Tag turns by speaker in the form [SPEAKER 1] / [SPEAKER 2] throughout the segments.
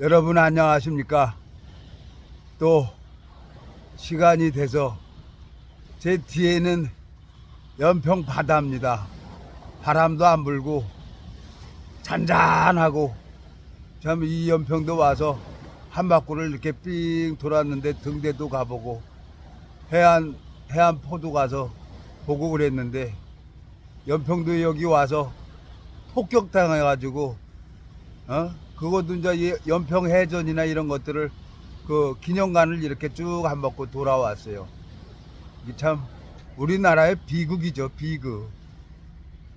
[SPEAKER 1] 여러분 안녕하십니까? 또 시간이 돼서 제 뒤에는 연평 바다입니다. 바람도 안 불고 잔잔하고 참 이 연평도 와서 한 바퀴를 이렇게 삥 돌았는데 등대도 가보고 해안포도 가서 보고 그랬는데 연평도 여기 와서 폭격당해가지고 그것도 이제 연평 해전이나 이런 것들을 그 기념관을 이렇게 쭉 한 바퀴 돌아왔어요. 이게 참 우리나라의 비극이죠. 비극.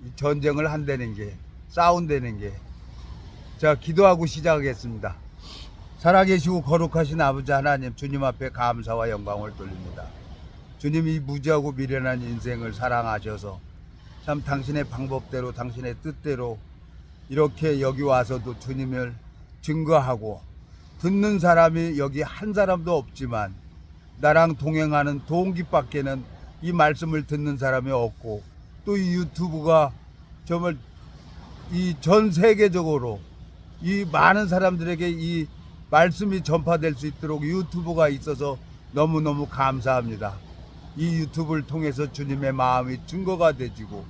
[SPEAKER 1] 이 전쟁을 한다는 게, 싸운다는 게. 자, 기도하고 시작하겠습니다. 살아계시고 거룩하신 아버지 하나님, 주님 앞에 감사와 영광을 돌립니다. 주님이 무지하고 미련한 인생을 사랑하셔서 참 당신의 방법대로, 당신의 뜻대로 이렇게 여기 와서도 주님을 증거하고, 듣는 사람이 여기 한 사람도 없지만 나랑 동행하는 동기밖에는 이 말씀을 듣는 사람이 없고, 또 이 유튜브가 정말 이 전 세계적으로 이 많은 사람들에게 이 말씀이 전파될 수 있도록 유튜브가 있어서 너무너무 감사합니다. 이 유튜브를 통해서 주님의 마음이 증거가 되지고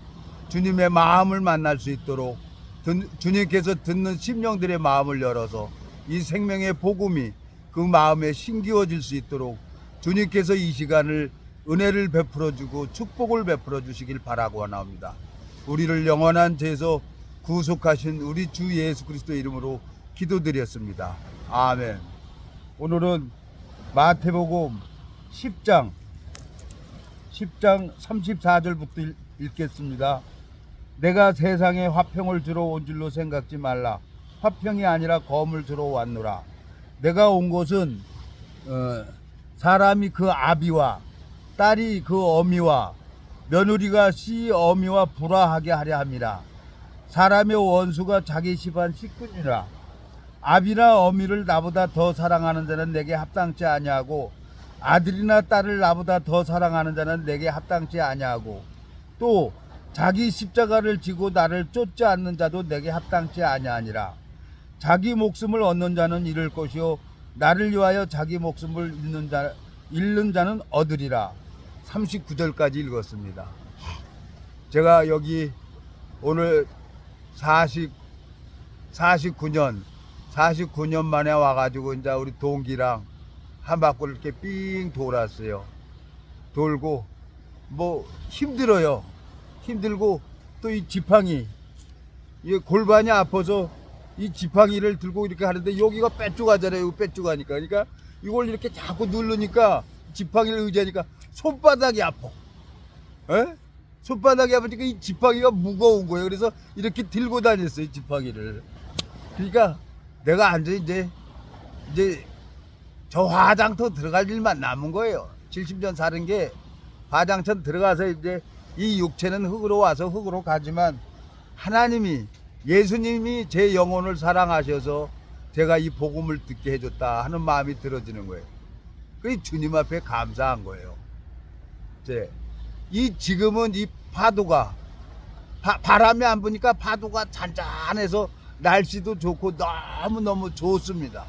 [SPEAKER 1] 주님의 마음을 만날 수 있도록 주님께서 듣는 심령들의 마음을 열어서 이 생명의 복음이 그 마음에 심기워질 수 있도록 주님께서 이 시간을 은혜를 베풀어 주고 축복을 베풀어 주시길 바라고 하나옵니다. 우리를 영원한 죄에서 구속하신 우리 주 예수 그리스도의 이름으로 기도드렸습니다. 아멘. 오늘은 마태복음 10장 34절부터 읽겠습니다. 내가 세상에 화평을 주러 온 줄로 생각지 말라. 화평이 아니라 검을 주러 왔노라. 내가 온 것은 사람이 그 아비와 딸이 그 어미와 며느리가 시 어미와 불화하게 하려 함이라. 사람의 원수가 자기 집안 식구니라. 아비나 어미를 나보다 더 사랑하는 자는 내게 합당치 아니하고 아들이나 딸을 나보다 더 사랑하는 자는 내게 합당치 아니하고 또 자기 십자가를 지고 나를 쫓지 않는 자도 내게 합당치 아니하니라. 자기 목숨을 얻는 자는 잃을 것이요 나를 위하여 자기 목숨을 잃는 자는 얻으리라. 39절까지 읽었습니다. 제가 여기 오늘 49년 만에 와가지고 이제 우리 동기랑 한 바퀴를 이렇게 삥 돌았어요. 돌고 뭐 힘들어요. 힘들고 또 이 지팡이, 이 골반이 아파서 이 지팡이를 들고 이렇게 하는데 여기가 빼쭉하잖아요. 빼쭉하니까. 그러니까 이걸 이렇게 자꾸 누르니까 지팡이를 의지하니까 손바닥이 아파. 에? 손바닥이 아프니까 이 지팡이가 무거운 거예요. 그래서 이렇게 들고 다녔어요, 지팡이를. 그러니까 내가 앉아 이제 저 화장터 들어갈 일만 남은 거예요. 70년 사는 게 화장터 들어가서 이제 이 육체는 흙으로 와서 흙으로 가지만 하나님이, 예수님이 제 영혼을 사랑하셔서 제가 이 복음을 듣게 해줬다 하는 마음이 들어지는 거예요. 그게 주님 앞에 감사한 거예요. 지금은 이 파도가 바람이 안 부니까 파도가 잔잔해서 날씨도 좋고 너무너무 좋습니다.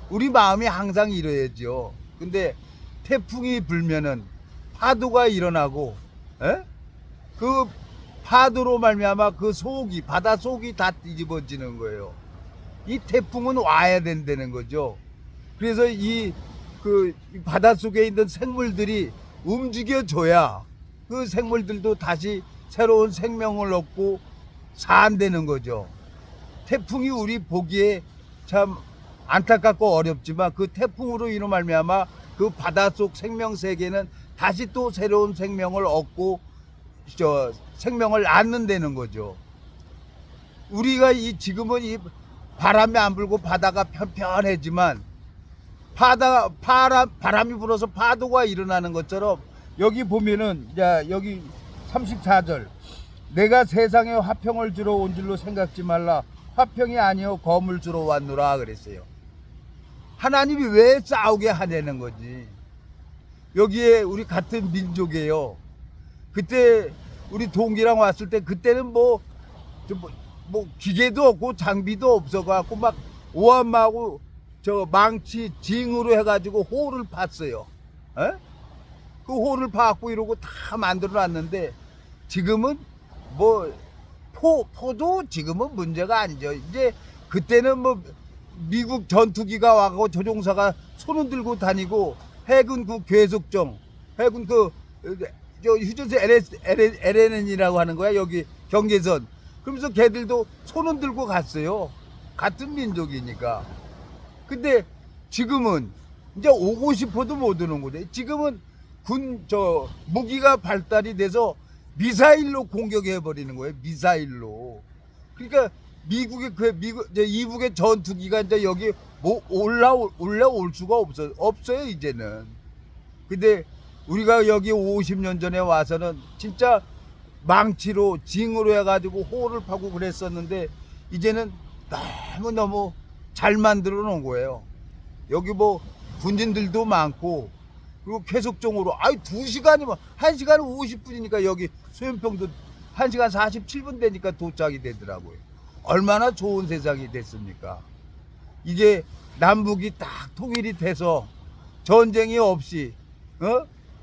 [SPEAKER 1] 우리 마음이 항상 이래야죠. 근데 태풍이 불면은 파도가 일어나고 그 파도로 말미암아 그 속이, 바다 속이 다 뒤집어지는 거예요. 이 태풍은 와야 된다는 거죠. 그래서 이 바닷속에 있는 생물들이 움직여줘야 그 생물들도 다시 새로운 생명을 얻고 산다는 거죠. 태풍이 우리 보기에 참 안타깝고 어렵지만 그 태풍으로 인해 말미암아 그 바닷속 생명 세계는 다시 또 새로운 생명을 얻고 생명을 낳는다는 거죠. 우리가 지금은 이 바람이 안 불고 바다가 편편해지만 바람이 불어서 파도가 일어나는 것처럼 여기 보면은 여기 34절 내가 세상에 화평을 주러 온 줄로 생각지 말라. 화평이 아니요 검을 주러 왔노라 그랬어요. 하나님이 왜 싸우게 하냐는 거지. 여기에 우리 같은 민족이에요. 그때 우리 동기랑 왔을 때 그때는 뭐 기계도 없고 장비도 없어갖고 막 오한마하고 저 망치 징으로 해가지고 호를 팠어요. 에? 그 호를 파갖고 이러고 다 만들어 놨는데 지금은 뭐 포도 지금은 문제가 아니죠. 이제 그때는 뭐 미국 전투기가 와고 조종사가 손을 들고 다니고 해군 그 괴속정 해군 저 휴전선 LN이라고 하는 거야 여기 경계선. 그러면서 걔들도 손을 들고 갔어요. 같은 민족이니까. 근데 지금은 이제 오고 싶어도 못 오는 거죠. 지금은 무기가 발달이 돼서 미사일로 공격해 버리는 거예요. 미사일로. 그러니까 이북의 전투기가 이제 여기 뭐 올라올 수가 없어요 이제는. 근데 우리가 여기 50년 전에 와서는 진짜 망치로 징으로 해가지고 호를 파고 그랬었는데 이제는 너무 잘 만들어 놓은 거예요. 여기 뭐 군인들도 많고 그리고 계속적으로 2시간이면 1시간 50분이니까 여기 소연평도 1시간 47분 되니까 도착이 되더라고요. 얼마나 좋은 세상이 됐습니까? 이게 남북이 딱 통일이 돼서 전쟁이 없이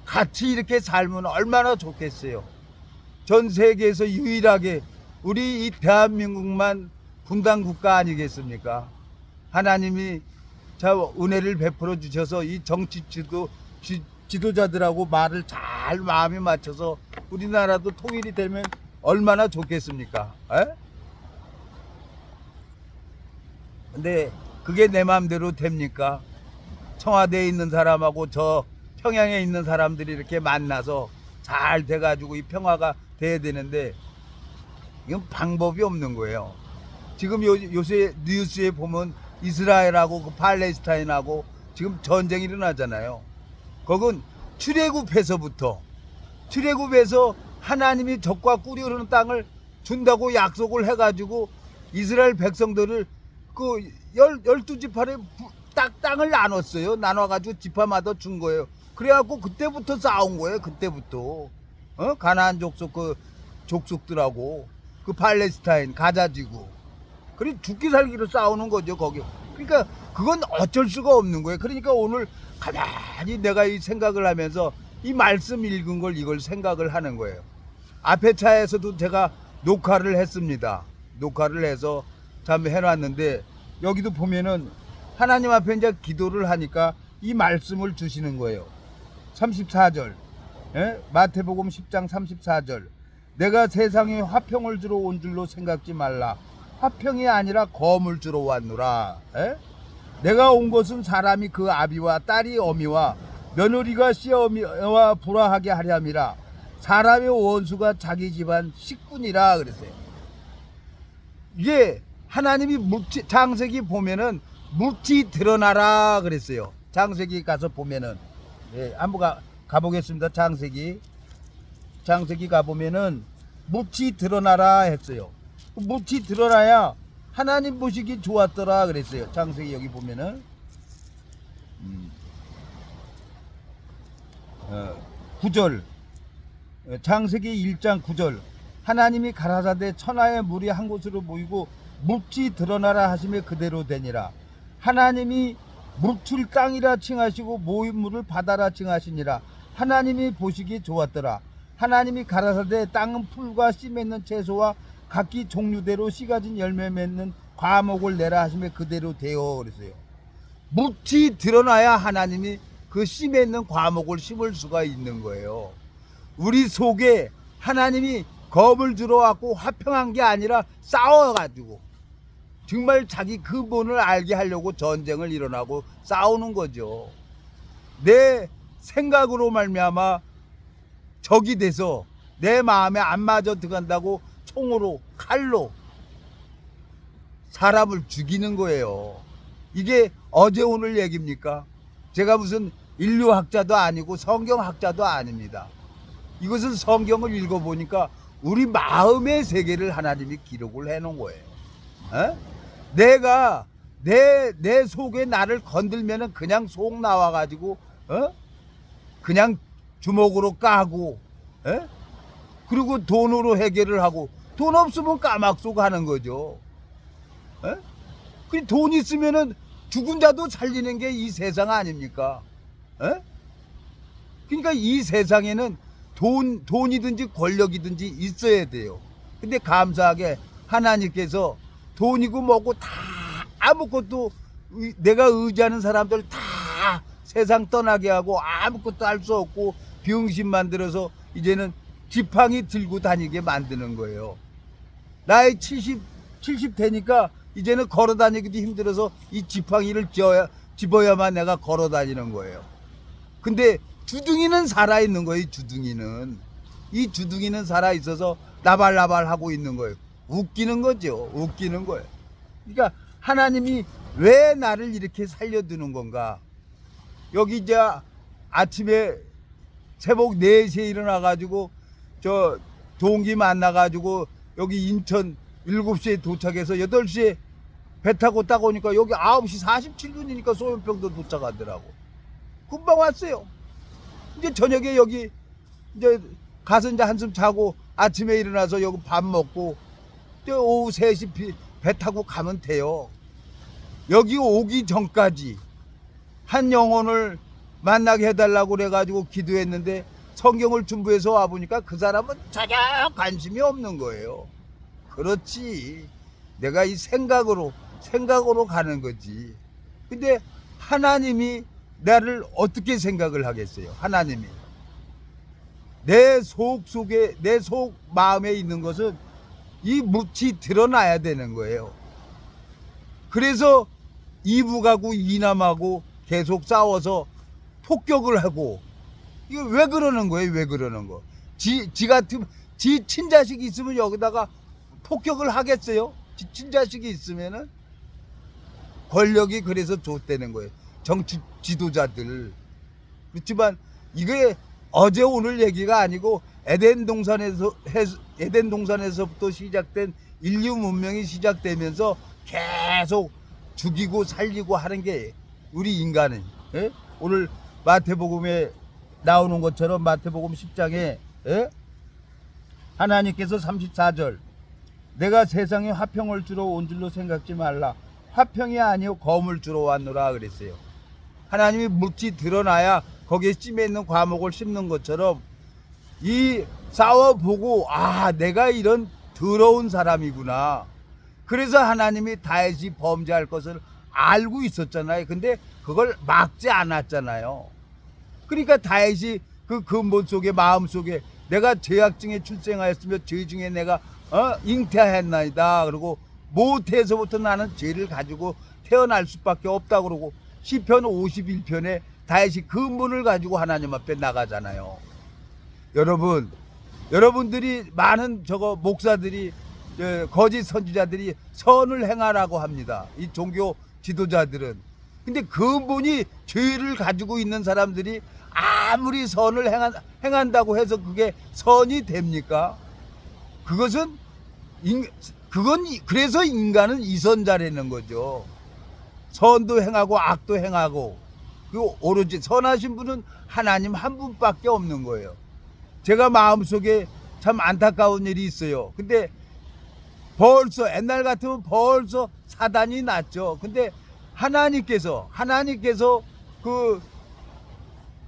[SPEAKER 1] 같이 이렇게 살면 얼마나 좋겠어요. 전 세계에서 유일하게 우리 이 대한민국만 분단 국가 아니겠습니까? 하나님이 은혜를 베풀어 주셔서 이 정치 지도자들하고 말을 잘 마음에 맞춰서 우리나라도 통일이 되면 얼마나 좋겠습니까? 에? 근데 그게 내 마음대로 됩니까? 청와대에 있는 사람하고 저 평양에 있는 사람들이 이렇게 만나서 잘 돼가지고 이 평화가 돼야 되는데 이건 방법이 없는 거예요. 지금 요새 뉴스에 보면 이스라엘하고 그 팔레스타인하고 지금 전쟁이 일어나잖아요. 그건 출애굽에서 하나님이 적과 꿀이 흐르는 땅을 준다고 약속을 해가지고 이스라엘 백성들을 그 12지파에 딱 땅을 나눴어요. 나눠가지고 지파마다 준 거예요. 그래갖고 그때부터 싸운 거예요. 그때부터 가나안 족속들하고 그 팔레스타인 가자지구 그래 죽기 살기로 싸우는 거죠 거기. 그러니까 그건 어쩔 수가 없는 거예요. 그러니까 오늘 가만히 내가 이 생각을 하면서 이 말씀 읽은 걸 이걸 생각을 하는 거예요. 앞에 차에서도 제가 녹화를 했습니다. 녹화를 해서 참 해놨는데 여기도 보면은 하나님 앞에 이제 기도를 하니까 이 말씀을 주시는 거예요. 34절 마태복음 10장 34절 내가 세상에 화평을 주러 온 줄로 생각지 말라. 화평이 아니라 검을 주러 왔노라. 내가 온 것은 사람이 그 아비와 딸이 어미와 며느리가 시어미와 불화하게 하렴이라. 사람의 원수가 자기 집안 식군이라 그랬어요. 이게 하나님이 창세기 보면은 묵지 드러나라 그랬어요. 창세기 가서 보면은 한번 가보겠습니다. 창세기 가보면은 묵지 드러나라 했어요. 묵지 드러나야 하나님 보시기 좋았더라 그랬어요. 창세기 여기 보면은 9절 창세기 1장 9절 하나님이 가라사대 천하의 물이 한 곳으로 모이고 묵지 드러나라 하시며 그대로 되니라. 하나님이 묵출 땅이라 칭하시고 모인 물을 바다라 칭하시니라. 하나님이 보시기 좋았더라. 하나님이 가라사대 땅은 풀과 씨 맺는 채소와 각기 종류대로 씨 가진 열매 맺는 과목을 내라 하시며 그대로 되어 그랬어요. 묵지 드러나야 하나님이 그 씨 맺는 과목을 심을 수가 있는 거예요. 우리 속에 하나님이 검을 들어왔고 화평한 게 아니라 싸워가지고 정말 자기 근본을 알게 하려고 전쟁을 일어나고 싸우는 거죠. 내 생각으로 말미암아 적이 돼서 내 마음에 안 맞아 들어간다고 총으로 칼로 사람을 죽이는 거예요. 이게 어제 오늘 얘기입니까? 제가 무슨 인류학자도 아니고 성경학자도 아닙니다. 이것은 성경을 읽어보니까 우리 마음의 세계를 하나님이 기록을 해놓은 거예요. 내가 내 속에 나를 건들면은 그냥 속 나와가지고 그냥 주먹으로 까고 그리고 돈으로 해결을 하고 돈 없으면 까막속 하는 거죠. 그 돈 있으면은 죽은 자도 살리는 게 이 세상 아닙니까? 에? 그러니까 이 세상에는 돈이든지 권력이든지 있어야 돼요. 근데 감사하게 하나님께서 돈이고 뭐고 다 아무것도 내가 의지하는 사람들 다 세상 떠나게 하고 아무것도 할 수 없고 병신 만들어서 이제는 지팡이 들고 다니게 만드는 거예요. 나이 70 되니까 이제는 걸어 다니기도 힘들어서 이 지팡이를 집어야만 내가 걸어 다니는 거예요. 근데 주둥이는 살아있는 거예요. 이 주둥이는 살아있어서 나발나발 하고 있는 거예요. 웃기는 거죠. 웃기는 거예요. 그러니까 하나님이 왜 나를 이렇게 살려두는 건가? 여기 이제 아침에 새벽 4시에 일어나가지고 저 동기 만나가지고 여기 인천 7시에 도착해서 8시에 배 타고 딱 오니까 여기 9시 47분이니까 소연평도 도착하더라고. 금방 왔어요. 이제 저녁에 여기 이제 가서 이제 한숨 자고 아침에 일어나서 여기 밥 먹고 오후 3시 배 타고 가면 돼요. 여기 오기 전까지 한 영혼을 만나게 해달라고 그래가지고 기도했는데 성경을 준비해서 와보니까 그 사람은 전혀 관심이 없는 거예요. 그렇지. 내가 이 생각으로 가는 거지. 근데 하나님이 나를 어떻게 생각을 하겠어요? 하나님이. 내 속 마음에 있는 것은 이 묻이 드러나야 되는 거예요. 그래서 이북하고 이남하고 계속 싸워서 폭격을 하고, 이거 왜 그러는 거예요? 왜 그러는 거? 지 친자식이 있으면 여기다가 폭격을 하겠어요? 지 친자식이 있으면은 권력이 그래서 좋다는 거예요. 정치 지도자들. 그렇지만 이게 어제 오늘 얘기가 아니고 에덴 동산에서부터 시작된 인류 문명이 시작되면서 계속 죽이고 살리고 하는 게 우리 인간은. 예? 오늘 마태복음에 나오는 것처럼 마태복음 10장에 예? 하나님께서 34절 내가 세상에 화평을 주러 온 줄로 생각지 말라. 화평이 아니요 검을 주러 왔노라 그랬어요. 하나님이 묻지 드러나야 거기에 찜에 있는 과목을 씹는 것처럼 이 싸워보고 내가 이런 더러운 사람이구나. 그래서 하나님이 다윗이 범죄할 것을 알고 있었잖아요. 근데 그걸 막지 않았잖아요. 그러니까 다윗이 그 근본 속에 마음 속에 내가 죄악중에 출생하였으며 죄 중에 내가 잉태하였나이다. 그리고 모태에서부터 나는 죄를 가지고 태어날 수밖에 없다. 그러고 시편 51편에 다윗이 근본을 가지고 하나님 앞에 나가잖아요. 여러분들이 많은 목사들이 거짓 선지자들이 선을 행하라고 합니다. 이 종교 지도자들은. 근데 근본이 죄를 가지고 있는 사람들이 아무리 선을 행한다고 해서 그게 선이 됩니까? 그래서 인간은 이선자라는 거죠. 선도 행하고 악도 행하고. 그 오로지 선하신 분은 하나님 한 분밖에 없는 거예요. 제가 마음속에 참 안타까운 일이 있어요. 근데 벌써 옛날 같으면 벌써 사단이 났죠. 근데 하나님께서 그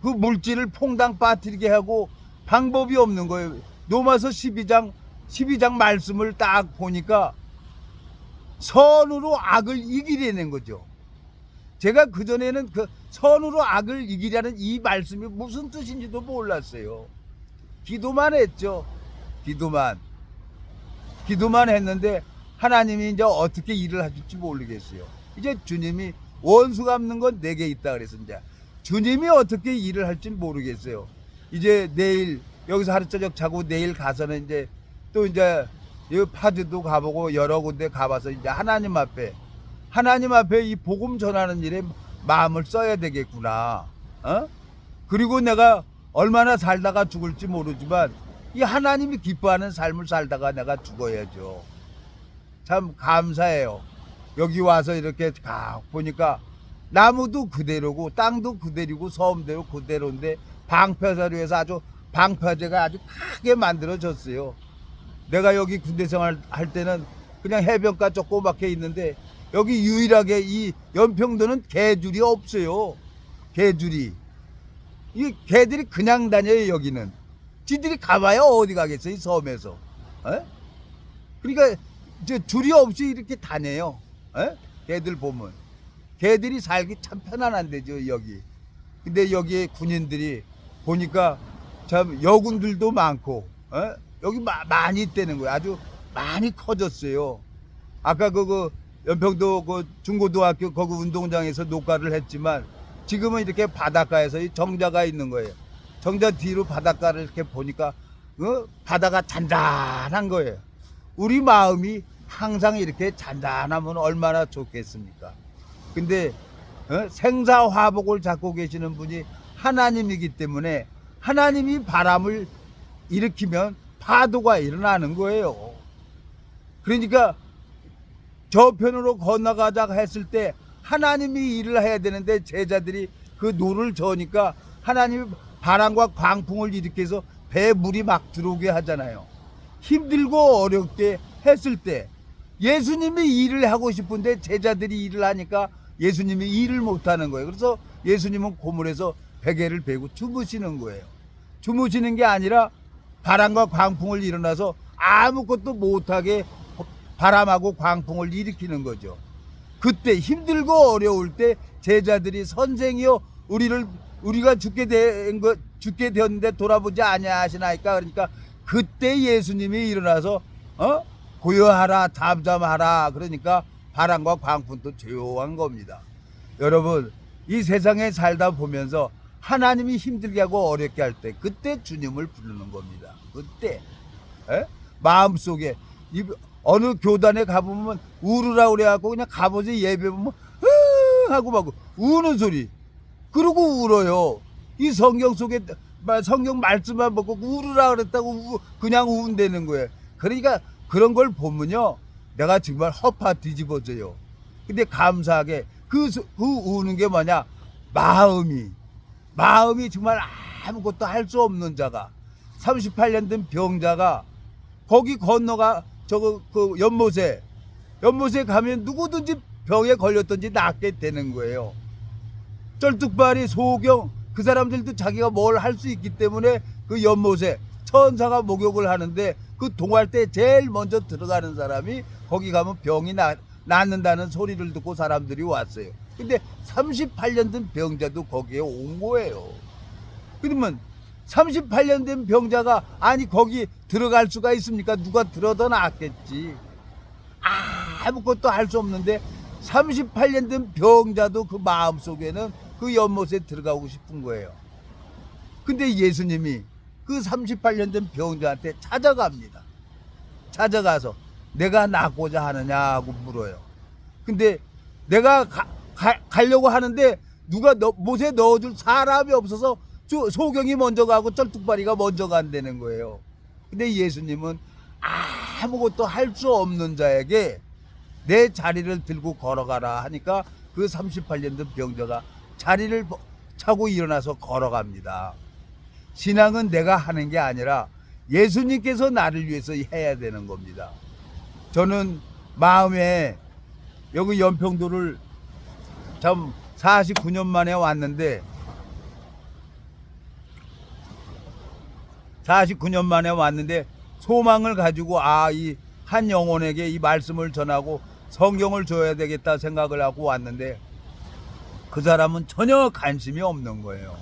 [SPEAKER 1] 물질을 퐁당 빠뜨리게 하고 방법이 없는 거예요. 로마서 12장 말씀을 딱 보니까 선으로 악을 이기려는 거죠. 제가 그전에는 그 선으로 악을 이기려는 이 말씀이 무슨 뜻인지도 몰랐어요. 기도만 했죠. 기도만 했는데 하나님이 이제 어떻게 일을 하실지 모르겠어요. 이제 주님이 원수 갚는 건 내게 있다 그래서 이제 주님이 어떻게 일을 할지 모르겠어요. 이제 내일 여기서 하루 저녁 자고 내일 가서는 이제 또 이제 파주도 가보고 여러 군데 가봐서 이제 하나님 앞에 이 복음 전하는 일에 마음을 써야 되겠구나. 그리고 내가 얼마나 살다가 죽을지 모르지만 이 하나님이 기뻐하는 삶을 살다가 내가 죽어야죠. 참 감사해요. 여기 와서 이렇게 보니까 나무도 그대로고 땅도 그대로고 섬대로 그대로인데 방패사료에서 아주 방파제가 아주 크게 만들어졌어요. 내가 여기 군대 생활 할 때는 그냥 해변가 조그맣게 있는데 여기 유일하게 이 연평도는 개줄이 없어요. 개줄이. 이 개들이 그냥 다녀요, 여기는. 지들이 가봐야 어디 가겠어요, 이 섬에서. 에? 그러니까 저 줄이 없이 이렇게 다녀요. 에? 개들 보면. 개들이 살기 참 편안한데죠, 여기. 근데 여기에 군인들이 보니까 참 여군들도 많고, 에? 여기 많이 있다는 거예요. 아주 많이 커졌어요. 아까 그 연평도 그 중고등학교 거기 운동장에서 녹화를 했지만 지금은 이렇게 바닷가에서 이 정자가 있는 거예요. 정자 뒤로 바닷가를 이렇게 보니까 바다가 잔잔한 거예요. 우리 마음이 항상 이렇게 잔잔하면 얼마나 좋겠습니까? 근데 생사화복을 잡고 계시는 분이 하나님이기 때문에 하나님이 바람을 일으키면 파도가 일어나는 거예요. 그러니까 저편으로 건너가자 했을 때 하나님이 일을 해야 되는데 제자들이 그 노를 저으니까 하나님이 바람과 광풍을 일으켜서 배에 물이 막 들어오게 하잖아요. 힘들고 어렵게 했을 때 예수님이 일을 하고 싶은데 제자들이 일을 하니까 예수님이 일을 못하는 거예요. 그래서 예수님은 고물에서 베개를 베고 주무시는 거예요. 주무시는 게 아니라 바람과 광풍을 일어나서 아무것도 못하게 바람하고 광풍을 일으키는 거죠. 그때 힘들고 어려울 때 제자들이 선생이요 우리가 죽게 되었는데 돌아보지 아니하시나이까. 그러니까 그때 예수님이 일어나서 고요하라 잠잠하라 그러니까 바람과 광풍도 조용한 겁니다. 여러분 이 세상에 살다 보면서 하나님이 힘들게 하고 어렵게 할 때 그때 주님을 부르는 겁니다. 그때 마음속에 어느 교단에 가보면 울으라 그래갖고 그냥 가보지 예배 보면 하고 막 우는 소리 그러고 울어요. 이 성경 속에 성경 말씀만 보고 울으라 그랬다고 그냥 운다는 거예요. 그러니까 그런 걸 보면요 내가 정말 허파 뒤집어져요. 근데 감사하게 그 우는 게 뭐냐 마음이 정말 아무것도 할 수 없는 자가 38년 된 병자가 거기 건너가 그 연못에 가면 누구든지 병에 걸렸든지 낫게 되는 거예요. 쩔뚝발이 소경 그 사람들도 자기가 뭘 할 수 있기 때문에 그 연못에 천사가 목욕을 하는데 그 동할 때 제일 먼저 들어가는 사람이 거기 가면 병이 낫는다는 소리를 듣고 사람들이 왔어요. 근데 38년 된 병자도 거기에 온 거예요. 그러면 38년 된 병자가 아니 거기 들어갈 수가 있습니까? 누가 들어도 낫겠지. 아무것도 할 수 없는데 38년 된 병자도 그 마음속에는 그 연못에 들어가고 싶은 거예요. 근데 예수님이 그 38년 된 병자한테 찾아갑니다. 찾아가서 내가 낫고자 하느냐고 물어요. 근데 내가 가려고 하는데 누가 못에 넣어줄 사람이 없어서 소경이 먼저 가고 쩔뚝발이가 먼저 간다는 거예요. 근데 예수님은 아무것도 할 수 없는 자에게 내 자리를 들고 걸어가라 하니까 그 38년 된 병자가 자리를 차고 일어나서 걸어갑니다. 신앙은 내가 하는 게 아니라 예수님께서 나를 위해서 해야 되는 겁니다. 저는 마음에 여기 연평도를 참 49년 만에 왔는데 49년 만에 왔는데 소망을 가지고 이 한 영혼에게 이 말씀을 전하고 성경을 줘야 되겠다 생각을 하고 왔는데 그 사람은 전혀 관심이 없는 거예요.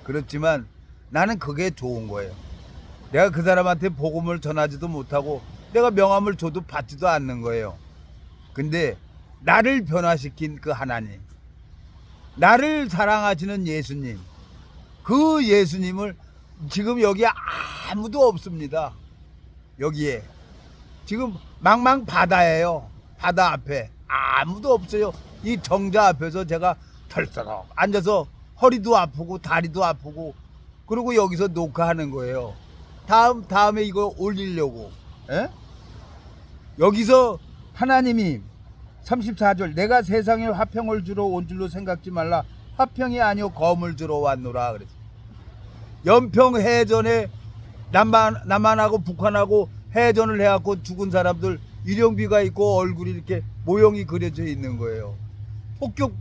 [SPEAKER 1] 그렇지만 나는 그게 좋은 거예요. 내가 그 사람한테 복음을 전하지도 못하고 내가 명함을 줘도 받지도 않는 거예요. 근데 나를 변화시킨 그 하나님, 나를 사랑하시는 예수님, 그 예수님을 지금 여기에 아무도 없습니다. 여기에 지금 망망 바다예요. 바다 앞에 아무도 없어요. 이 정자 앞에서 제가 털썩 앉아서 허리도 아프고 다리도 아프고 그리고 여기서 녹화하는 거예요. 다음에 이거 올리려고. 여기서 하나님이 34절 내가 세상에 화평을 주러 온 줄로 생각지 말라. 화평이 아니요 검을 주러 왔노라 그랬어요. 연평 해전에 남한하고 북한하고 해전을 해갖고 죽은 사람들 일용비가 있고 얼굴이 이렇게 모형이 그려져 있는 거예요. 폭격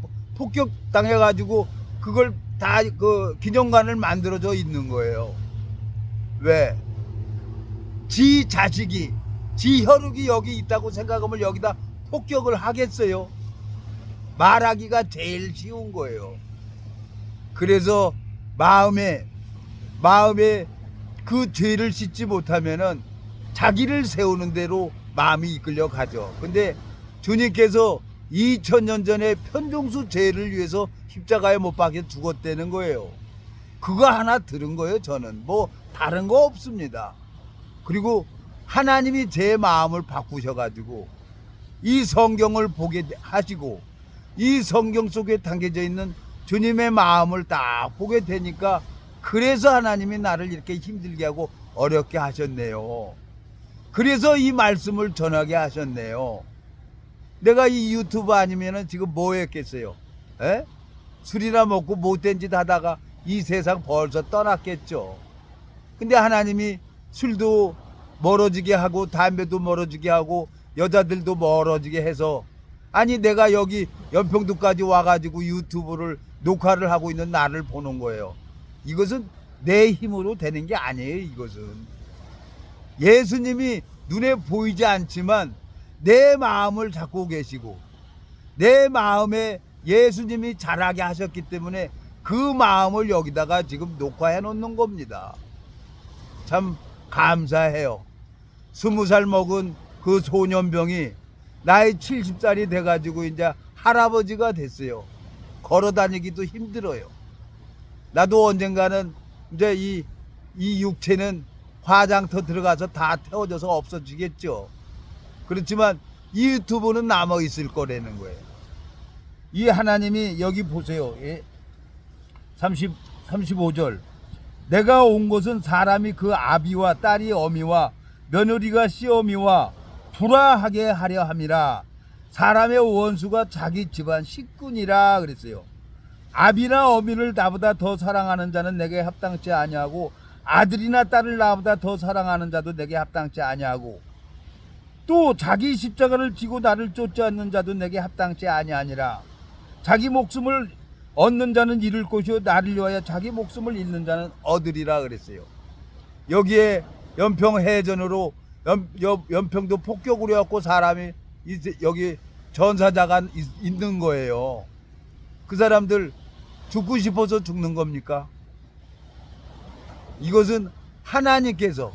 [SPEAKER 1] 당해가지고 그걸 다 그 기념관을 만들어져 있는 거예요. 왜? 지 자식이, 지 혈육이 여기 있다고 생각하면 여기다 폭격을 하겠어요? 말하기가 제일 쉬운 거예요. 그래서 마음에 그 죄를 씻지 못하면은 자기를 세우는 대로 마음이 이끌려 가죠. 근데 주님께서 2000년 전에 편종수 죄를 위해서 십자가에 못 박혀 죽었다는 거예요. 그거 하나 들은 거예요. 저는 뭐 다른 거 없습니다. 그리고 하나님이 제 마음을 바꾸셔가지고 이 성경을 보게 하시고 이 성경 속에 담겨져 있는 주님의 마음을 딱 보게 되니까 그래서 하나님이 나를 이렇게 힘들게 하고 어렵게 하셨네요. 그래서 이 말씀을 전하게 하셨네요. 내가 이 유튜브 아니면은 지금 뭐 했겠어요? 에? 술이나 먹고 못된 짓 하다가 이 세상 벌써 떠났겠죠. 근데 하나님이 술도 멀어지게 하고 담배도 멀어지게 하고 여자들도 멀어지게 해서 아니 내가 여기 연평도까지 와가지고 유튜브를 녹화를 하고 있는 나를 보는 거예요. 이것은 내 힘으로 되는 게 아니에요. 이것은 예수님이 눈에 보이지 않지만 내 마음을 잡고 계시고 내 마음에 예수님이 자라게 하셨기 때문에 그 마음을 여기다가 지금 녹화해 놓는 겁니다. 참 감사해요. 20살 먹은 그 소년병이 나이 70살이 돼가지고 이제 할아버지가 됐어요. 걸어 다니기도 힘들어요. 나도 언젠가는 이제 이 육체는 화장터 들어가서 다 태워져서 없어지겠죠. 그렇지만 이 유튜브는 남아 있을 거라는 거예요. 이 하나님이 여기 보세요. 35절. 내가 온 것은 사람이 그 아비와 딸이 어미와 며느리가 시어미와 불화하게 하려 함이라. 사람의 원수가 자기 집안 식군이라 그랬어요. 아비나 어미를 나보다 더 사랑하는 자는 내게 합당치 아니하고 아들이나 딸을 나보다 더 사랑하는 자도 내게 합당치 아니하고 또 자기 십자가를 지고 나를 쫓지 않는 자도 내게 합당치 아니하니라. 자기 목숨을 얻는 자는 잃을 것이요 나를 위하여 자기 목숨을 잃는 자는 얻으리라 그랬어요. 여기에 연평해전으로 연평도 폭격으로 해갖고 사람이 여기 전사자가 있는 거예요. 그 사람들 죽고 싶어서 죽는 겁니까? 이것은 하나님께서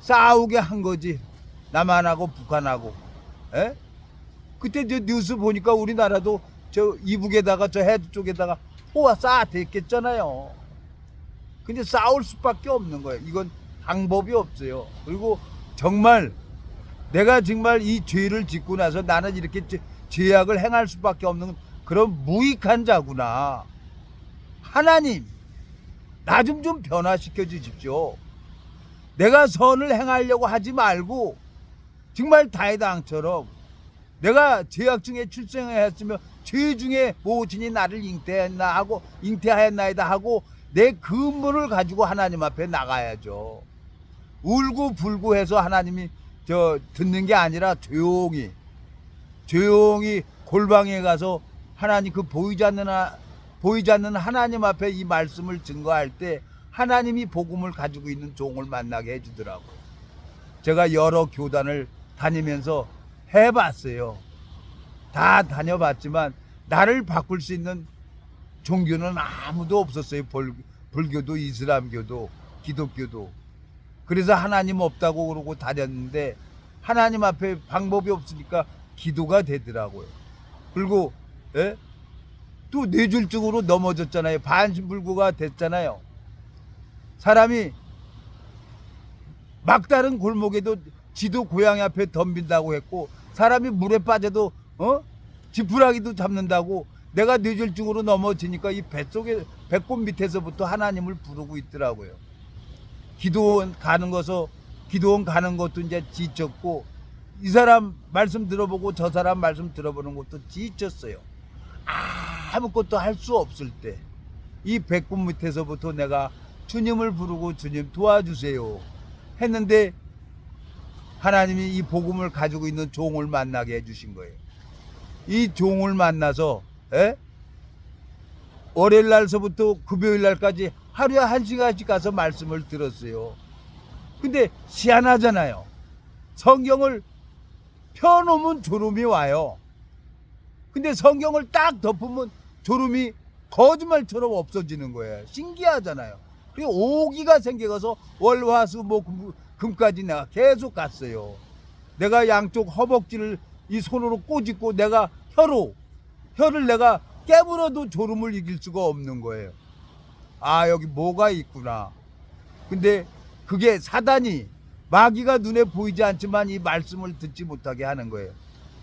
[SPEAKER 1] 싸우게 한 거지. 남한하고 북한하고. 에? 그때 저 뉴스 보니까 우리나라도 저 이북에다가 저 해주 쪽에다가 포가 쌓아댔겠잖아요. 근데 싸울 수밖에 없는 거예요. 이건 방법이 없어요. 그리고 정말 내가 정말 이 죄를 짓고 나서 나는 이렇게 죄악을 행할 수밖에 없는 그런 무익한 자구나. 하나님, 나 좀 변화시켜 주십시오. 내가 선을 행하려고 하지 말고 정말 다윗 왕처럼 내가 죄악 중에 출생했으며 죄 중에 모친이 나를 잉태하였나이다 하고 내 근본을 가지고 하나님 앞에 나가야죠. 울고 불고 해서 하나님이 듣는 게 아니라 조용히 골방에 가서 하나님 그 보이지 않는 하나님 앞에 이 말씀을 증거할 때 하나님이 복음을 가지고 있는 종을 만나게 해주더라고요. 제가 여러 교단을 다니면서 해봤어요. 다 다녀봤지만 나를 바꿀 수 있는 종교는 아무도 없었어요. 불교도 이슬람교도 기독교도. 그래서 하나님 없다고 그러고 다녔는데 하나님 앞에 방법이 없으니까 기도가 되더라고요. 그리고 또 뇌졸중으로 넘어졌잖아요. 반신불구가 됐잖아요. 사람이 막다른 골목에도 지도 고양이 앞에 덤빈다고 했고 사람이 물에 빠져도 지푸라기도 잡는다고 내가 뇌졸중으로 넘어지니까 이 배꼽 밑에서부터 하나님을 부르고 있더라고요. 기도원 가는 것도 이제 지쳤고 이 사람 말씀 들어보고 저 사람 말씀 들어보는 것도 지쳤어요. 아무것도 할 수 없을 때 이 배꼽 밑에서부터 내가 주님을 부르고 주님 도와주세요 했는데 하나님이 이 복음을 가지고 있는 종을 만나게 해주신 거예요. 이 종을 만나서 월요일 날서부터 금요일 날까지 하루에 1시간씩 가서 말씀을 들었어요. 근데 희한하잖아요. 성경을 펴놓으면 졸음이 와요. 근데 성경을 딱 덮으면 졸음이 거짓말처럼 없어지는 거예요. 신기하잖아요. 그리고 오기가 생겨서 월화수목 금까지 내가 계속 갔어요. 내가 양쪽 허벅지를 이 손으로 꼬집고 내가 혀를 내가 깨물어도 졸음을 이길 수가 없는 거예요. 아, 여기 뭐가 있구나. 근데 그게 사단이, 마귀가 눈에 보이지 않지만 이 말씀을 듣지 못하게 하는 거예요.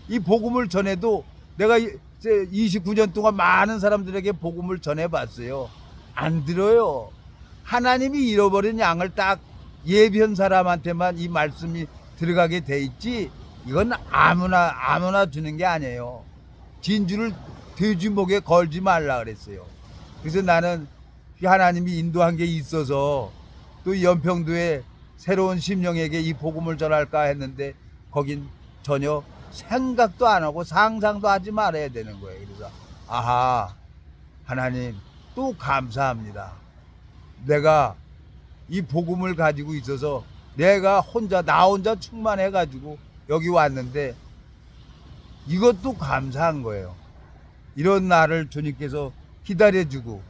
[SPEAKER 1] 이 복음을 전해도 내가 29년 동안 많은 사람들에게 복음을 전해봤어요. 안 들어요. 하나님이 잃어버린 양을 딱 예비한 사람한테만 이 말씀이 들어가게 돼 있지, 이건 아무나 주는 게 아니에요. 진주를 돼지 목에 걸지 말라 그랬어요. 그래서 나는 하나님이 인도한 게 있어서 또 연평도에 새로운 심령에게 이 복음을 전할까 했는데 거긴 전혀 생각도 안 하고 상상도 하지 말아야 되는 거예요. 그래서 아하, 하나님 또 감사합니다. 내가 이 복음을 가지고 있어서 나 혼자 충만해 가지고 여기 왔는데 이것도 감사한 거예요. 이런 나를 주님께서 기다려주고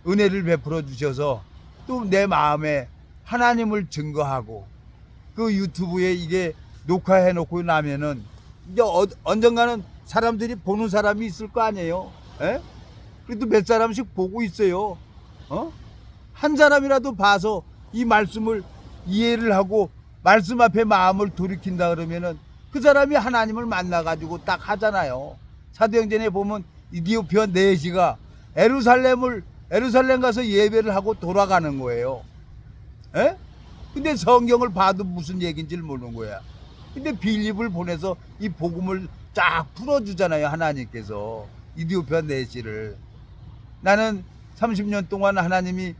[SPEAKER 1] 은혜를 베풀어 주셔서 또 내 마음에 하나님을 증거하고 그 유튜브에 이게 녹화해 놓고 나면은 이제 언젠가는 사람들이 보는 사람이 있을 거 아니에요. 그래도 몇 사람씩 보고 있어요. 한 사람이라도 봐서 이 말씀을 이해를 하고 말씀 앞에 마음을 돌이킨다 그러면은 그 사람이 하나님을 만나가지고 딱 하잖아요. 사도행전에 보면 이디오피아 4시가 에루살렘 가서 예배를 하고 돌아가는 거예요. 근데 성경을 봐도 무슨 얘기인지 모르는 거야. 근데 빌립을 보내서 이 복음을 쫙 풀어주잖아요. 하나님께서 이디오피아 4시를. 나는 30년 동안 하나님이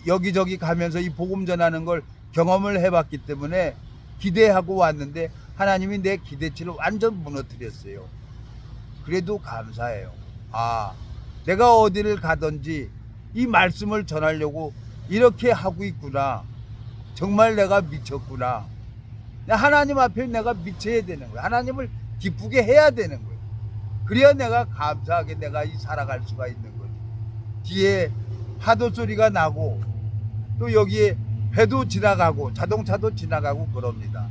[SPEAKER 1] 여기저기 가면서 이 복음 전하는 걸 경험을 해봤기 때문에 기대하고 왔는데 하나님이 내 기대치를 완전 무너뜨렸어요. 그래도 감사해요. 아, 내가 어디를 가든지 이 말씀을 전하려고 이렇게 하고 있구나. 정말 내가 미쳤구나. 하나님 앞에 내가 미쳐야 되는 거야. 하나님을 기쁘게 해야 되는 거예요. 그래야 내가 감사하게 내가 살아갈 수가 있는 거지. 뒤에 파도 소리가 나고 또 여기에 배도 지나가고 자동차도 지나가고 그럽니다.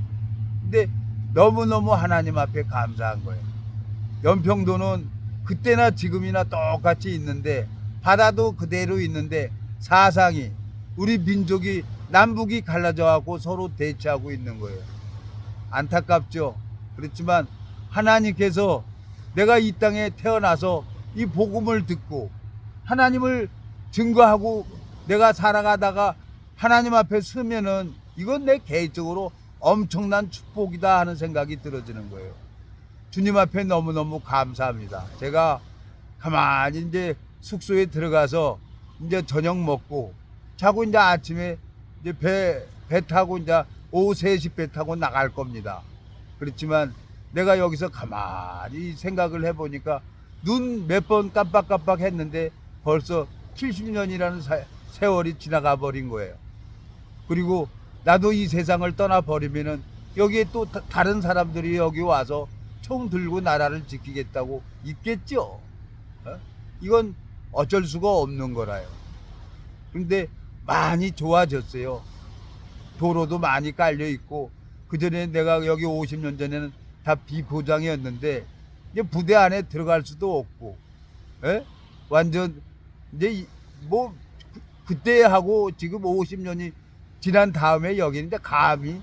[SPEAKER 1] 근데 너무너무 하나님 앞에 감사한 거예요. 연평도는 그때나 지금이나 똑같이 있는데 바다도 그대로 있는데 사상이 우리 민족이 남북이 갈라져 갖고 서로 대치하고 있는 거예요. 안타깝죠. 그렇지만 하나님께서 내가 이 땅에 태어나서 이 복음을 듣고 하나님을 증거하고 내가 살아가다가 하나님 앞에 서면은 이건 내 개인적으로 엄청난 축복이다 하는 생각이 들어지는 거예요. 주님 앞에 너무너무 감사합니다. 제가 가만히 이제 숙소에 들어가서 이제 저녁 먹고 자고 이제 아침에 이제 배 타고 이제 오후 3시 배 타고 나갈 겁니다. 그렇지만 내가 여기서 가만히 생각을 해보니까 눈 몇 번 깜빡깜빡 했는데 벌써 70년이라는 세월이 지나가 버린 거예요. 그리고 나도 이 세상을 떠나버리면은 여기에 또 다른 사람들이 여기 와서 총 들고 나라를 지키겠다고 있겠죠. 이건 어쩔 수가 없는 거라요. 근데 많이 좋아졌어요. 도로도 많이 깔려 있고, 그전에 내가 여기 50년 전에는 다 비포장이었는데 이제 부대 안에 들어갈 수도 없고, 완전 이제 뭐 그때 하고 지금 50년이 지난 다음에 여기는 이제 감히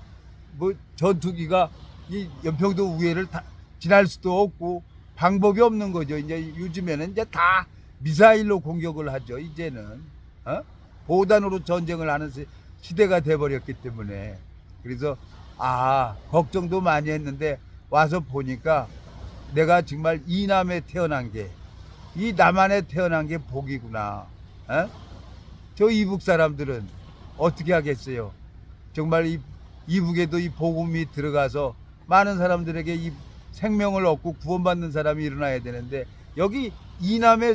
[SPEAKER 1] 뭐 전투기가 이 연평도 우회를 지날 수도 없고 방법이 없는 거죠. 이제 요즘에는 이제 다 미사일로 공격을 하죠. 이제는 보단으로 전쟁을 하는 시대가 돼버렸기 때문에. 그래서 걱정도 많이 했는데 와서 보니까 내가 정말 이 남에 태어난 게, 이 남한에 태어난 게 복이구나. 저 이북 사람들은 어떻게 하겠어요. 정말 이 이북에도 이 복음이 들어가서 많은 사람들에게 이 생명을 얻고 구원받는 사람이 일어나야 되는데, 여기 이남에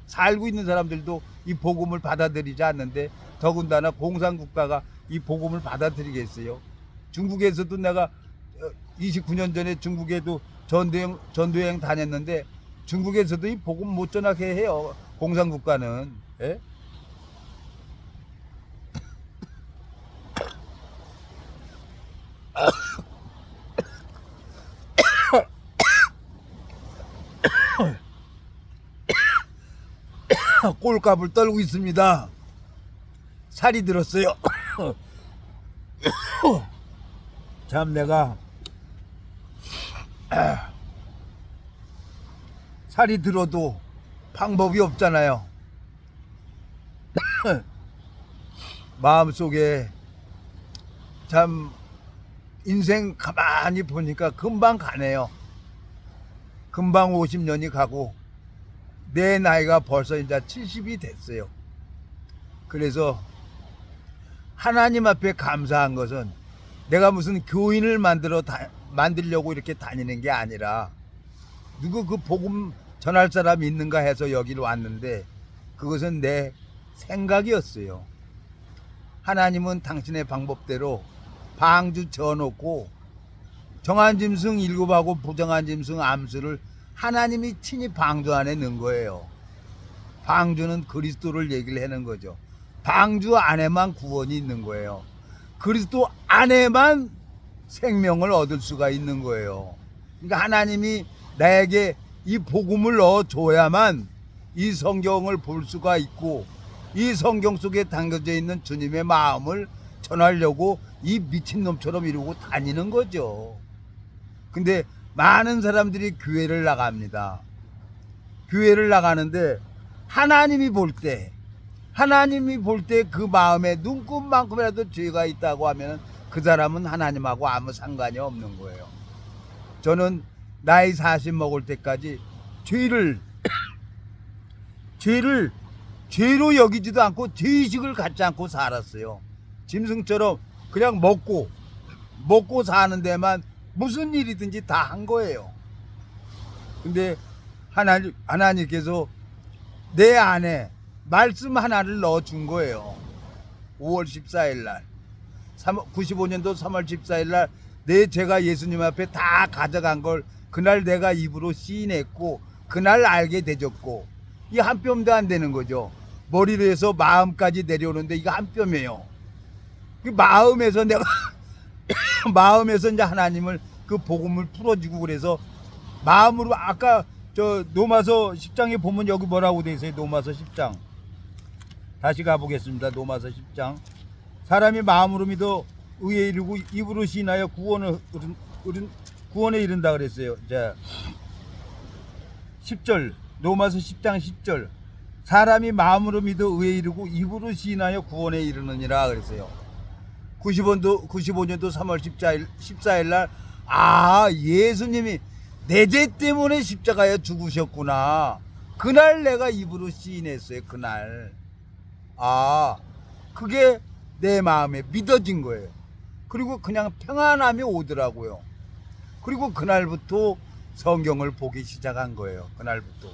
[SPEAKER 1] 살고 있는 사람들도 이 복음을 받아들이지 않는데 더군다나 공산국가가 이 복음을 받아들이겠어요? 중국에서도 내가 29년 전에 중국에도 전도여행 다녔는데 중국에서도 이 복음 못 전하게 해요, 공산국가는. 예? 꼴값을 떨고 있습니다. 살이 들었어요. 참 내가 살이 들어도 방법이 없잖아요. 마음속에 참 인생 가만히 보니까 금방 가네요. 금방 50년이 가고 내 나이가 벌써 이제 70이 됐어요. 그래서 하나님 앞에 감사한 것은 내가 무슨 교인을 만들려고 이렇게 다니는 게 아니라 누구 그 복음 전할 사람이 있는가 해서 여기를 왔는데 그것은 내 생각이었어요. 하나님은 당신의 방법대로 방주 져놓고 정한 짐승 7하고 부정한 짐승 암수를 하나님이 친히 방주 안에 넣은 거예요. 방주는 그리스도를 얘기를 하는 거죠. 방주 안에만 구원이 있는 거예요. 그리스도 안에만 생명을 얻을 수가 있는 거예요. 그러니까 하나님이 나에게 이 복음을 넣어줘야만 이 성경을 볼 수가 있고 이 성경 속에 담겨져 있는 주님의 마음을 전하려고 이 미친놈처럼 이러고 다니는 거죠. 근데 많은 사람들이 교회를 나갑니다. 교회를 나가는데 하나님이 볼 때 그 마음에 눈곱만큼이라도 죄가 있다고 하면 그 사람은 하나님하고 아무 상관이 없는 거예요. 저는 나이 40 먹을 때까지 죄로 여기지도 않고 죄의식을 갖지 않고 살았어요. 짐승처럼 그냥 먹고 사는 데만 무슨 일이든지 다 한 거예요. 근데 하나님께서 내 안에 말씀 하나를 넣어준 거예요. 5월 14일 날 95년도 3월 14일 날 내 죄가 예수님 앞에 다 가져간 걸 그날 내가 입으로 시인했고 그날 알게 되졌고, 이 한 뼘도 안 되는 거죠. 머리로 해서 마음까지 내려오는데 이거 한 뼘이에요. 그 마음에서 내가 마음에서 이제 하나님을 그 복음을 풀어주고, 그래서 마음으로 아까 저 노마서 10장에 보면 여기 뭐라고 돼 있어요? 노마서 10장 다시 가보겠습니다. 노마서 10장 사람이 마음으로 믿어 의에 이르고 입으로 시인하여 구원에 이른다 그랬어요. 자 10절 노마서 10장 10절 사람이 마음으로 믿어 의에 이르고 입으로 시인하여 구원에 이르느니라 그랬어요. 95년도 3월 14일 날 예수님이 내 죄 때문에 십자가에 죽으셨구나. 그날 내가 입으로 시인했어요. 그날 그게 내 마음에 믿어진 거예요. 그리고 그냥 평안함이 오더라고요. 그리고 그날부터 성경을 보기 시작한 거예요. 그날부터.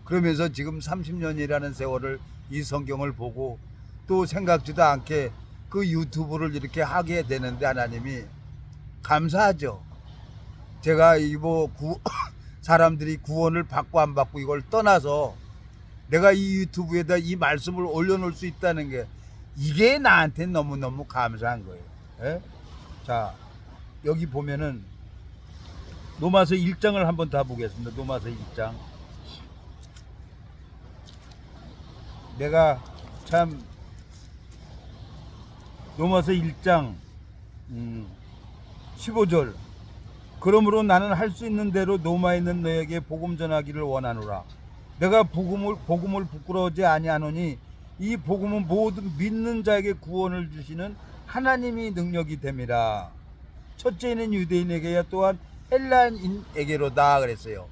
[SPEAKER 1] 그러면서 지금 30년이라는 세월을 이 성경을 보고 또 생각지도 않게 그 유튜브를 이렇게 하게 되는데 하나님이 감사하죠. 제가 사람들이 구원을 받고 안 받고 이걸 떠나서 내가 이 유튜브에다 이 말씀을 올려놓을 수 있다는 게 이게 나한테 너무너무 감사한 거예요. 예? 자 여기 보면은 노마서 1장을 한번 다 보겠습니다. 노마서 1장 내가 참 노마서 1장 15절 그러므로 나는 할 수 있는 대로 노마에 있는 너에게 복음 전하기를 원하노라. 내가 복음을 부끄러워하지 아니하노니 이 복음은 모든 믿는 자에게 구원을 주시는 하나님이 능력이 됨이라. 첫째는 유대인에게야 또한 헬라인에게로다 그랬어요.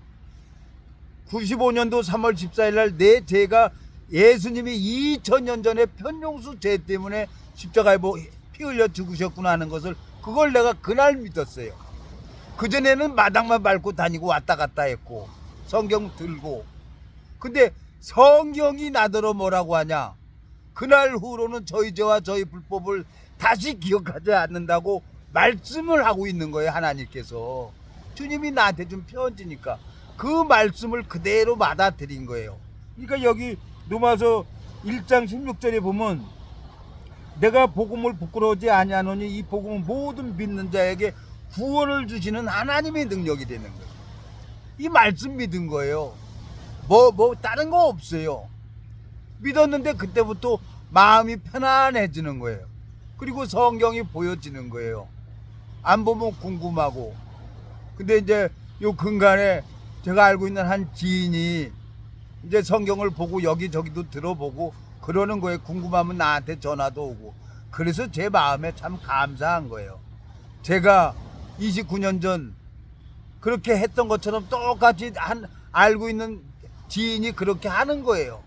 [SPEAKER 1] 95년도 3월 14일 날 내 죄가 예수님이 2000년 전에 편용수 죄 때문에 십자가에 피 흘려 죽으셨구나 하는 것을 그걸 내가 그날 믿었어요. 그전에는 마당만 밟고 다니고 왔다 갔다 했고 성경 들고, 근데 성경이 나더러 뭐라고 하냐, 그날 후로는 저희 죄와 저희 불법을 다시 기억하지 않는다고 말씀을 하고 있는 거예요. 하나님께서 주님이 나한테 준 편지니까 그 말씀을 그대로 받아들인 거예요. 그러니까 여기 로마서 1장 16절에 보면 내가 복음을 부끄러워하지 아니하노니 이 복음은 모든 믿는 자에게 구원을 주시는 하나님의 능력이 되는 거예요. 이 말씀 믿은 거예요. 뭐 다른 거 없어요. 믿었는데 그때부터 마음이 편안해지는 거예요. 그리고 성경이 보여지는 거예요. 안 보면 궁금하고. 근데 이제 요 근간에 제가 알고 있는 한 지인이 이제 성경을 보고 여기저기도 들어보고 그러는 거예요. 궁금하면 나한테 전화도 오고. 그래서 제 마음에 참 감사한 거예요. 제가 29년 전 그렇게 했던 것처럼 똑같이 알고 있는 지인이 그렇게 하는 거예요.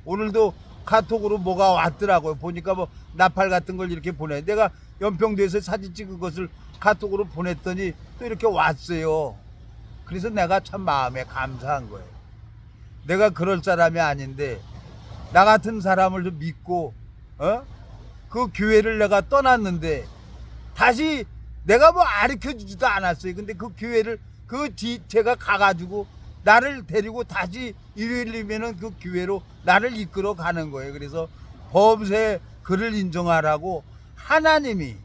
[SPEAKER 1] 오늘도 카톡으로 뭐가 왔더라고요. 보니까 뭐 나팔 같은 걸 이렇게 보내. 내가 연평도에서 사진 찍은 것을 카톡으로 보냈더니 또 이렇게 왔어요. 그래서 내가 참 마음에 감사한 거예요. 내가 그럴 사람이 아닌데 나 같은 사람을 좀 믿고 그 교회를 내가 떠났는데 다시 내가 뭐 가르쳐주지도 않았어요. 근데 그 교회를 제가 가가지고 나를 데리고 다시 일요일이면은 그 교회로 나를 이끌어 가는 거예요. 그래서 범세 그를 인정하라고 하나님이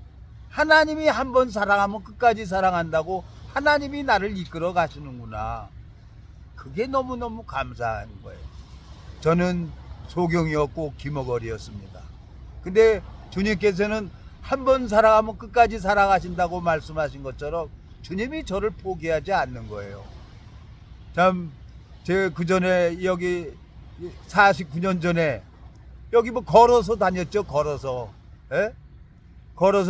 [SPEAKER 1] 한 번 사랑하면 끝까지 사랑한다고 하나님이 나를 이끌어 가시는구나. 그게 너무너무 감사한 거예요. 저는 소경이었고 기머거리였습니다. 근데 주님께서는 한 번 사랑하면 끝까지 사랑하신다고 말씀하신 것처럼 주님이 저를 포기하지 않는 거예요. 참, 제가 그 전에 여기 49년 전에 여기 뭐 걸어서 다녔죠. 걸어서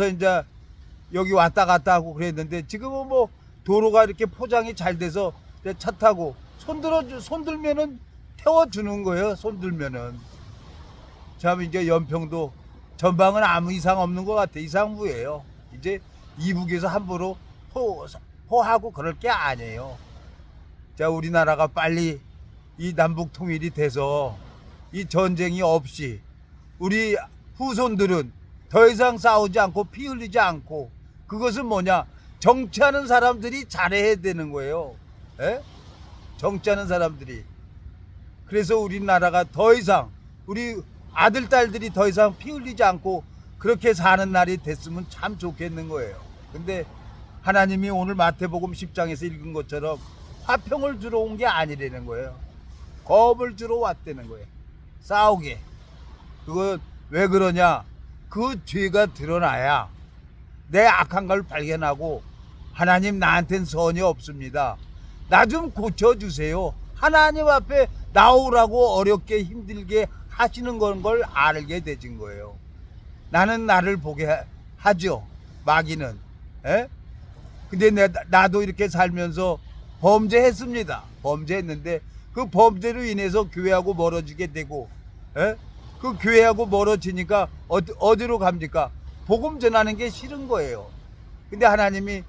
[SPEAKER 1] 이제 여기 왔다 갔다 하고 그랬는데 지금은 뭐 도로가 이렇게 포장이 잘 돼서 차 타고 손들면은 태워주는 거예요. 손들면은. 참, 이제 연평도 전방은 아무 이상 없는 것 같아. 이상무예요. 이제 이북에서 함부로 포하고 그럴 게 아니에요. 자, 우리나라가 빨리 이 남북 통일이 돼서 이 전쟁이 없이 우리 후손들은 더 이상 싸우지 않고 피 흘리지 않고, 그것은 뭐냐, 정치하는 사람들이 잘해야 되는 거예요. 정치하는 사람들이. 그래서 우리나라가 더 이상 우리 아들 딸들이 더 이상 피 흘리지 않고 그렇게 사는 날이 됐으면 참 좋겠는 거예요. 근데 하나님이 오늘 마태복음 10장에서 읽은 것처럼 화평을 주러 온 게 아니라는 거예요. 겁을 주러 왔다는 거예요. 싸우게. 그거 왜 그러냐, 그 죄가 드러나야 내 악한 걸 발견하고 하나님 나한텐 선이 없습니다, 나 좀 고쳐주세요, 하나님 앞에 나오라고 어렵게 힘들게 하시는 걸 알게 되진 거예요. 나는 나를 보게 하죠, 마귀는. 근데 나도 이렇게 살면서 범죄했습니다. 범죄했는데 그 범죄로 인해서 교회하고 멀어지게 되고, 그 교회하고 멀어지니까 어디로 갑니까? 복음 전하는 게 싫은 거예요. 근데 하나님이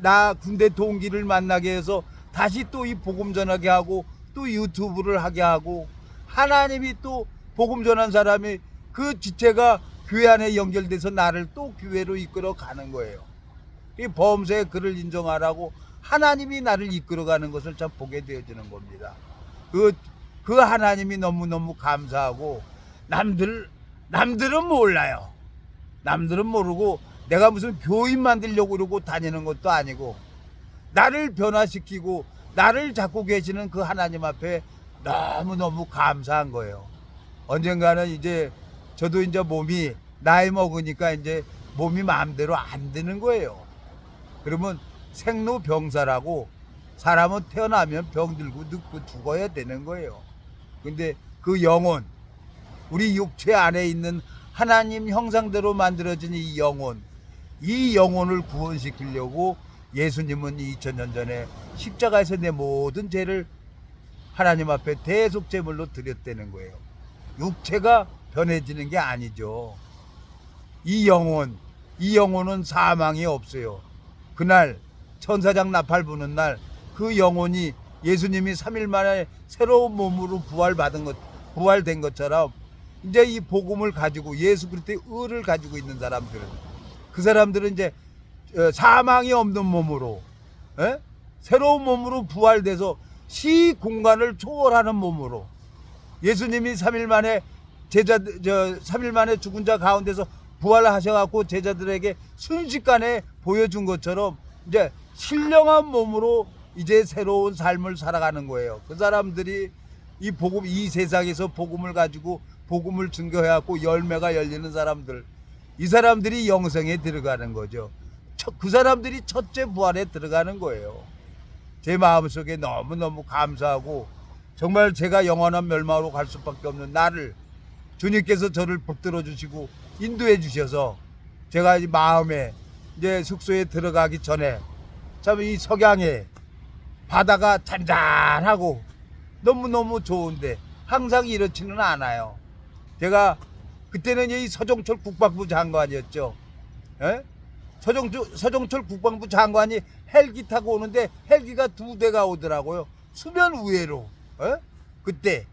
[SPEAKER 1] 나 군대 동기를 만나게 해서 다시 또 이 복음 전하게 하고 또 유튜브를 하게 하고, 하나님이 또 복음 전한 사람이 그 지체가 교회 안에 연결돼서 나를 또 교회로 이끌어 가는 거예요. 이 범죄의 그를 인정하라고 하나님이 나를 이끌어가는 것을 참 보게 되어지는 겁니다. 그 하나님이 너무너무 감사하고, 남들은 몰라요. 남들은 모르고 내가 무슨 교인 만들려고 그러고 다니는 것도 아니고, 나를 변화시키고 나를 잡고 계시는 그 하나님 앞에 너무너무 감사한 거예요. 언젠가는 이제 저도 이제 몸이 나이 먹으니까 이제 몸이 마음대로 안 되는 거예요. 그러면 생로병사라고 사람은 태어나면 병들고 늙고 죽어야 되는 거예요. 근데 그 영혼, 우리 육체 안에 있는 하나님 형상대로 만들어진 이 영혼을 구원시키려고 예수님은 2000년 전에 십자가에서 내 모든 죄를 하나님 앞에 대속 제물로 드렸다는 거예요. 육체가 변해지는 게 아니죠. 이 영혼은 사망이 없어요. 그날 천사장 나팔 부는 날 그 영혼이 예수님이 3일 만에 새로운 몸으로 부활된 것처럼 이제 이 복음을 가지고 예수 그리스도의 의를 가지고 있는 그 사람들은 이제 사망이 없는 몸으로, 새로운 몸으로 부활돼서 시 공간을 초월하는 몸으로, 예수님이 3일 만에 3일 만에 죽은 자 가운데서 부활하셔갖고 제자들에게 순식간에 보여준 것처럼 이제 신령한 몸으로 이제 새로운 삶을 살아가는 거예요. 그 사람들이 이 세상에서 복음을 가지고 복음을 증거해갖고 열매가 열리는 사람들, 이 사람들이 영생에 들어가는 거죠. 그 사람들이 첫째 부활에 들어가는 거예요. 제 마음속에 너무너무 감사하고, 정말 제가 영원한 멸망으로 갈 수밖에 없는 나를 주님께서 저를 붙들어 주시고 인도해 주셔서 제가 마음에 이제 숙소에 들어가기 전에 참 이 석양에 바다가 잔잔하고 너무너무 좋은데 항상 이렇지는 않아요. 제가 그때는 이 서정철 국방부 장관이었죠. 서정철 국방부 장관이 헬기 타고 오는데 헬기가 2대가 오더라고요. 수면 위로. 그때.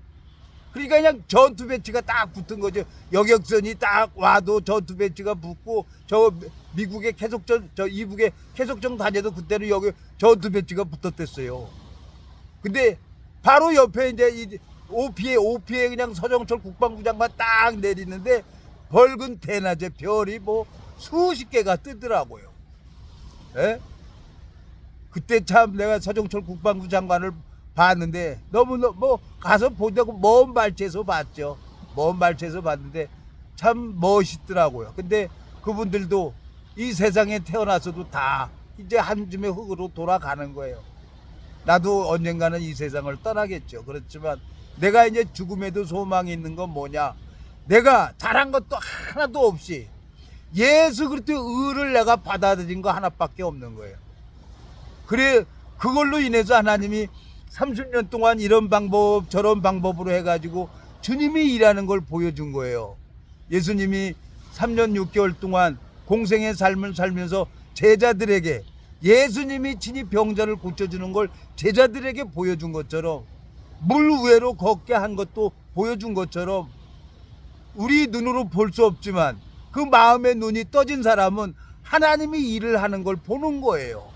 [SPEAKER 1] 그러니까 그냥 전투 배치가 딱 붙은 거죠. 여객선이 딱 와도 전투 배치가 붙고, 미국의 이북의 계속전 다녀도 그때는 여기 전투 배치가 붙었댔어요. 근데 바로 옆에 이제 이 OP에 그냥 서정철 국방부 장관 딱 내리는데 밝은 대낮에 별이 뭐 수십 개가 뜨더라고요. 그때 참 내가 서정철 국방부 장관을 봤는데 너무너무 뭐 가서 보자고 먼 발치에서 봤죠. 먼 발치에서 봤는데 참 멋있더라고요. 근데 그분들도 이 세상에 태어나서도 다 이제 한 줌의 흙으로 돌아가는 거예요. 나도 언젠가는 이 세상을 떠나겠죠. 그렇지만 내가 이제 죽음에도 소망이 있는 건 뭐냐? 내가 잘한 것도 하나도 없이 예수 그리스도의 의를 내가 받아들인 거 하나밖에 없는 거예요. 그래, 그걸로 인해서 하나님이 30년 동안 이런 방법 저런 방법으로 해가지고 주님이 일하는 걸 보여준 거예요. 예수님이 3년 6개월 동안 공생의 삶을 살면서 제자들에게, 예수님이 친히 병자를 고쳐주는 걸 제자들에게 보여준 것처럼, 물 위로 걷게 한 것도 보여준 것처럼, 우리 눈으로 볼 수 없지만 그 마음의 눈이 떠진 사람은 하나님이 일을 하는 걸 보는 거예요.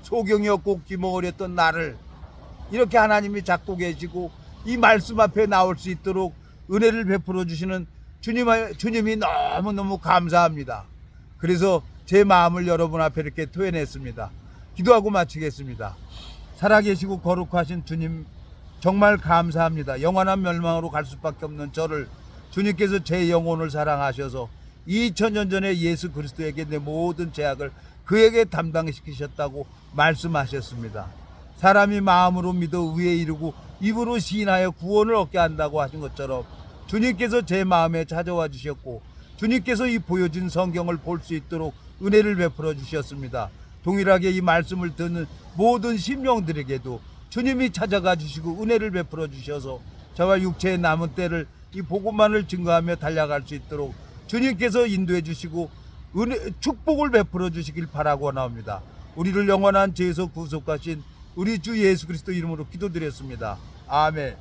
[SPEAKER 1] 소경이었고 기멍어렸던 나를 이렇게 하나님이 잡고 계시고 이 말씀 앞에 나올 수 있도록 은혜를 베풀어 주시는 주님이 너무너무 감사합니다. 그래서 제 마음을 여러분 앞에 이렇게 토해냈습니다. 기도하고 마치겠습니다. 살아계시고 거룩하신 주님, 정말 감사합니다. 영원한 멸망으로 갈 수밖에 없는 저를 주님께서 제 영혼을 사랑하셔서 2000년 전에 예수 그리스도에게 내 모든 죄악을 그에게 담당시키셨다고 말씀하셨습니다. 사람이 마음으로 믿어 의에 이르고 입으로 시인하여 구원을 얻게 한다고 하신 것처럼 주님께서 제 마음에 찾아와 주셨고, 주님께서 이 보여준 성경을 볼 수 있도록 은혜를 베풀어 주셨습니다. 동일하게 이 말씀을 듣는 모든 심령들에게도 주님이 찾아가 주시고 은혜를 베풀어 주셔서 저와 육체의 남은 때를 이 복음만을 증거하며 달려갈 수 있도록 주님께서 인도해 주시고 축복을 베풀어 주시길 바라고 원합니다. 우리를 영원한 죄에서 구속하신 우리 주 예수 그리스도 이름으로 기도드렸습니다. 아멘.